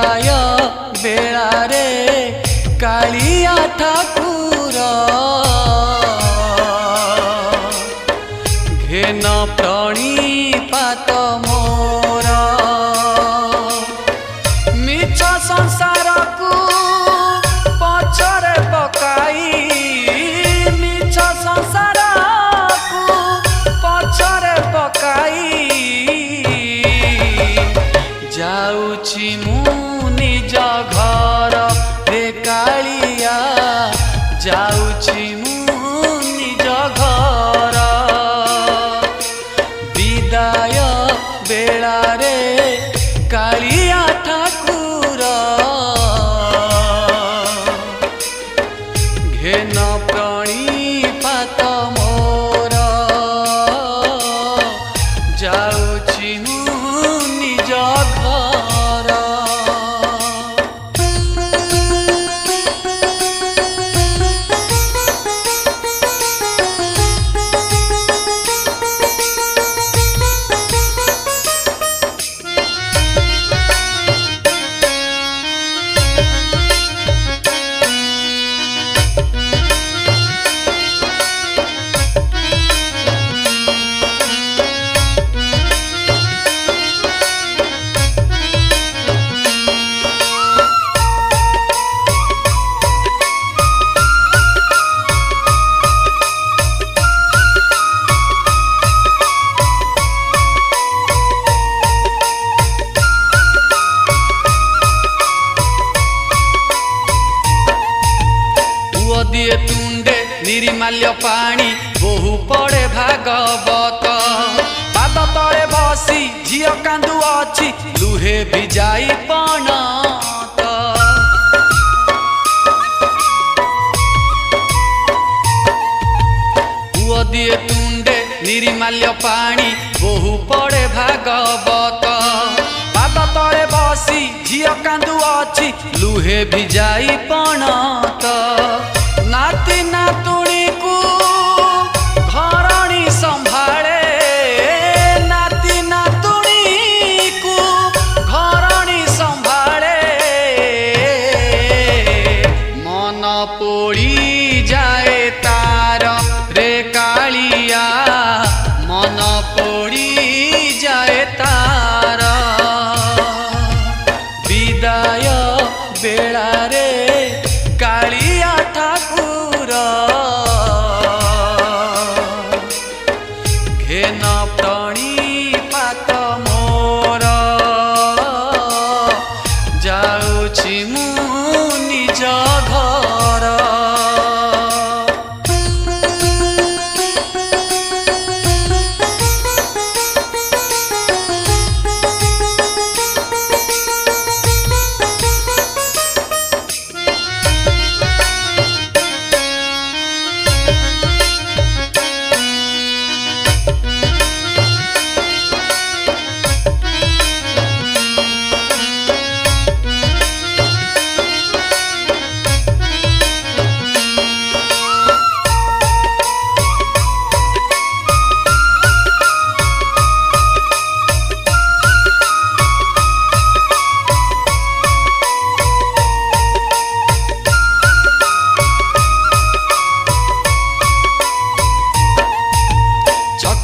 विदाय बेला रे कालिया ठाकुर घेन प्रणिपात मोर मिछ संसार को पछरे पकाई मिछ संसार को पछरे पकाई जाऊछि मु निज घर रे कालिया जाऊछि मु निज घर विदाय बेला रे कालिया ठाकुर घेन प्रणिपात मोर जाऊछि मु निज घर। दिए तुंडे निर्माल्य पानी बहु पड़े भागवत पाद तले बसी झियो कांदु अछि लुहे भिजाई पणत पुओ दिए तुंडे निर्माल्य पानी बहु पड़े भागवत पाद तले बसी झियो कांदु अछि लुहे भिजाई पणत नाती नातुणी को घरणी संभाळे नाती नातुणी को घरणी संभाळे मन पोड़ी जाए तार रे कालिया मन पोड़ी जाए तार विदाय बेला रे कालिया ठाकुर घेन प्रणिपात मोर जाऊछि मु निज घर।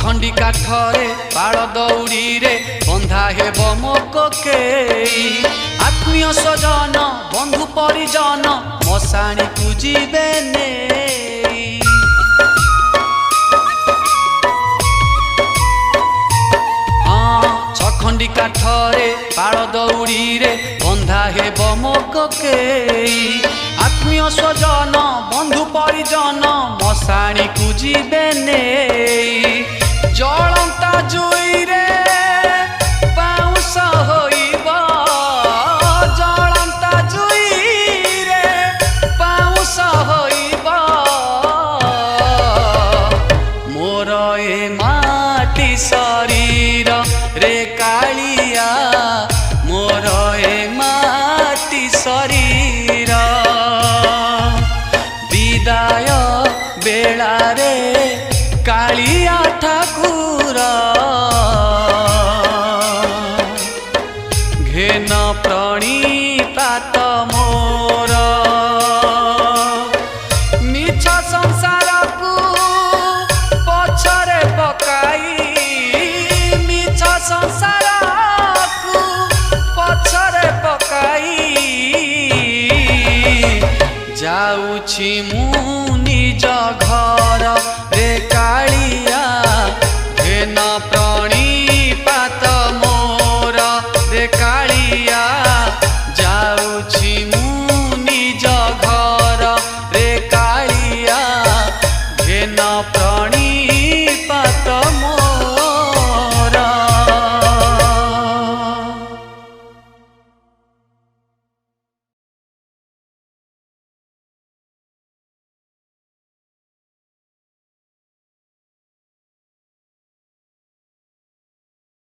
खंडी काठरे पाड़ दौड़ी रे बंधा हेब मो कोकेई आत्मीय स्वजन बंधु परिजन मशाणी को जीवे नेई हाँ छखंडी काठरे पाड़ दौड़ी रे बंधा हेब मो कोकेई आत्मीय स्वजन बंधु परिजन मशाणी को जीवे नेई जलंता जुई रे पाउस होइब जलंता जुई रे पाउस होइब मोर ए माटी शरीर रे कालिया मोर ए माटी शरीर विदाय बेला रे कालिया ठाकुर जाउछि मु निज घर